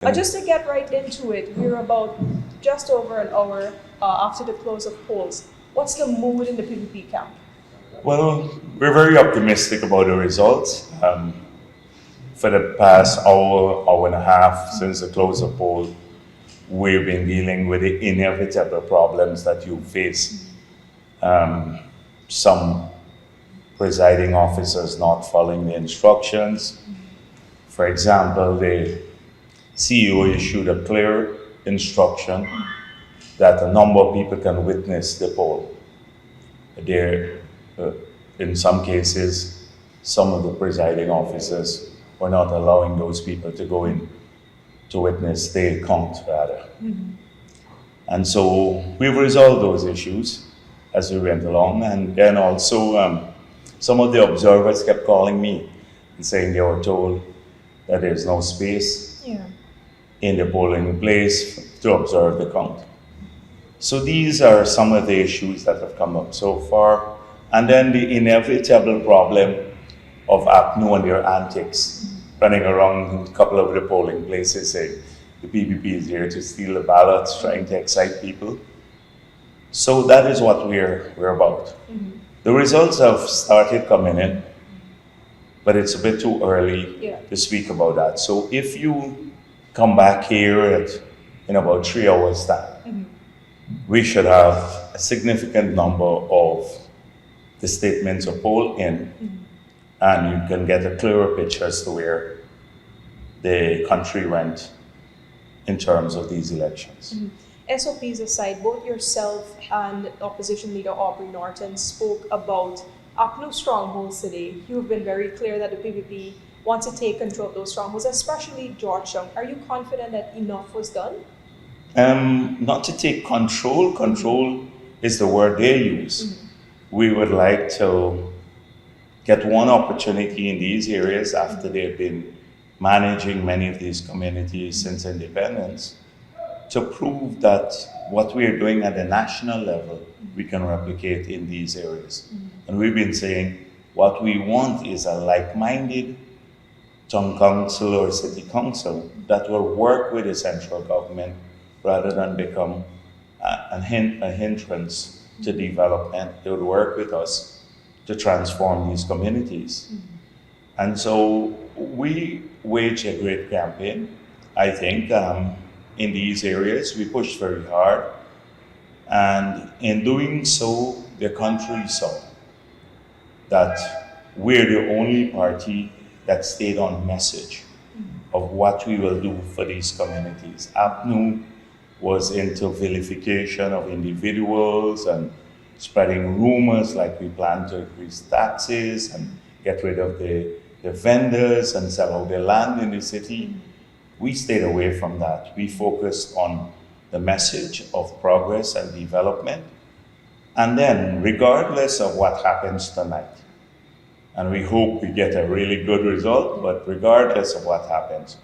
Just to get right into it, we're about just over an hour after the close of polls. What's the mood in the PPP camp? Well, we're very optimistic about the results. For the past hour and a half since the close of poll, we've been dealing with the inevitable problems that you face. Some presiding officers not following the instructions. For example, the CEO issued a clear instruction that a number of people can witness the poll. There, in some cases, some of the presiding officers were not allowing those people to go in to witness the count, rather. And so we've resolved those issues as we went along. And then also, some of the observers kept calling me and saying they were told that there's no space Yeah. in the polling place to observe the count. So these are some of the issues that have come up so far. And then the inevitable problem of APNU and their antics, running around a couple of the polling places saying the PPP is here to steal the ballots, trying to excite people. So that is what we're about. The results have started coming in, but it's a bit too early Yeah. to speak about that. So if you come back here in about 3 hours' time, we should have a significant number of the statements of poll in, and you can get a clearer picture as to where the country went in terms of these elections. SOPs aside, both yourself and opposition leader Aubrey Norton spoke about APNU strongholds today. You've been very clear that the PPP wants to take control of those strongholds, especially Georgetown. Are you confident that enough was done? Not to take control, control is the word they use. We would like to get one opportunity in these areas after they've been managing many of these communities since independence to prove that what we're doing at the national level, we can replicate in these areas. And we've been saying what we want is a like-minded town council or city council that will work with the central government rather than become a hindrance to development. They would work with us to transform these communities. And so we wage a great campaign, I think. In these areas, we pushed very hard. And in doing so, the country saw that we're the only party that stayed on message of what we will do for these communities. APNU was into vilification of individuals and spreading rumors like we plan to increase taxes and get rid of the vendors and sell out their land in the city. We stayed away from that. We focused on the message of progress and development. And then, regardless of what happens tonight, and we hope we get a really good result, but regardless of what happens,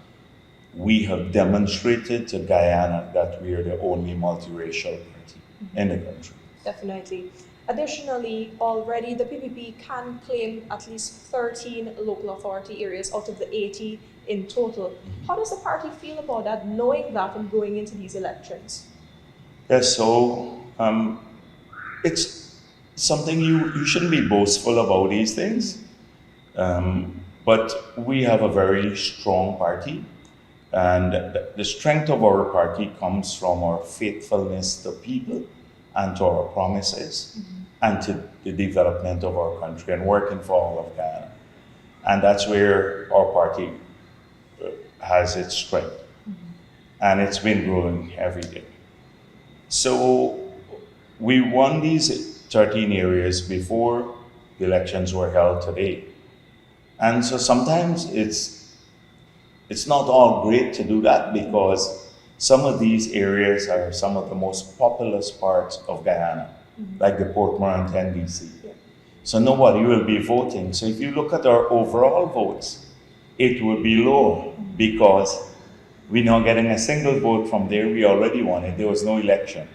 we have demonstrated to Guyana that we are the only multiracial party in the country. Definitely. Additionally, already the PPP can claim at least 13 local authority areas out of the 80 in total. How does the party feel about that, knowing that and going into these elections? Yes, so it's something you shouldn't be boastful about these things, but we have a very strong party, and the strength of our party comes from our faithfulness to people and to our promises and to the development of our country and working for all of Guyana. And that's where our party has its strength. And it's been growing every day. So we won these 13 areas before the elections were held today. And so sometimes it's not all great to do that because some of these areas are some of the most populous parts of Guyana, like the Port Morenton DC. Yeah. So nobody will be voting. So if you look at our overall votes, it will be lower because we're not getting a single vote from there. We already won it. There was no election.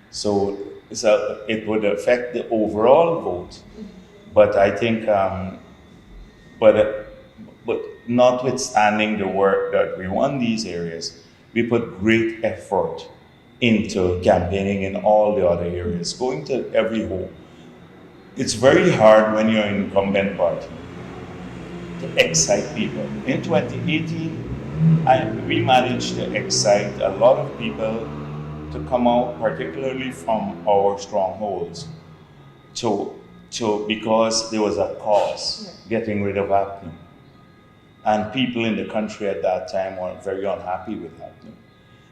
So it would affect the overall vote. But I think, but notwithstanding the work that we won these areas, we put great effort into campaigning in all the other areas, going to every home. It's very hard when you're an incumbent party to excite people. In 2018, we managed to excite a lot of people to come out, particularly from our strongholds, to, because there was a cause getting rid of acne. And people in the country at that time were very unhappy with acne.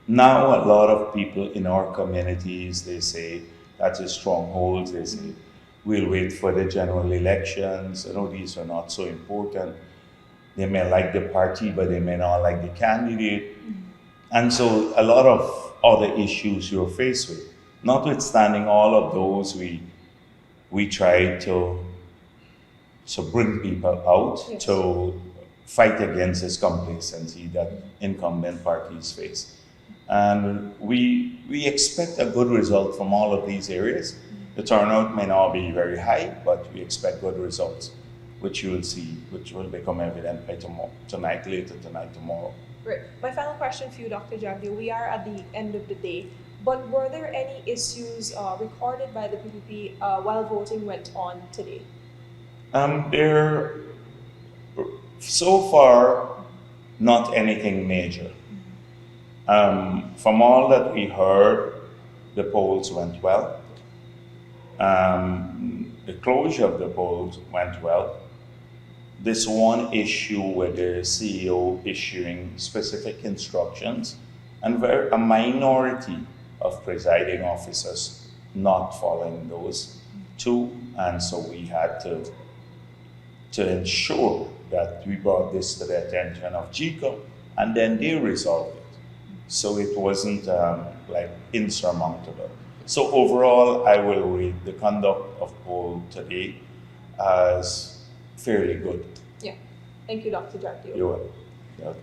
Now, a lot of people in our communities, they say that's a stronghold. They say we'll wait for the general elections. These are not so important. They may like the party, but they may not like the candidate. And so, a lot of other issues you're faced with. Notwithstanding all of those, we try to bring people out to fight against this complacency that incumbent parties face. And we expect a good result from all of these areas. The turnout may not be very high, but we expect good results, which you will see, which will become evident by tonight, later tonight, tomorrow. Right. My final question for you, Dr. Jagdeo. We are at the end of the day, but were there any issues recorded by the PPP while voting went on today? There, so far, not anything major. From all that we heard, the polls went well. The closure of the polls went well. This one issue with the CEO issuing specific instructions and a minority of presiding officers not following those two. And so we had to ensure that we brought this to the attention of GCO, and then they resolved it. So it wasn't like insurmountable. So overall, I will rate the conduct of poll today as fairly good. Yeah. Thank you, Dr. Jagdeo. You're welcome.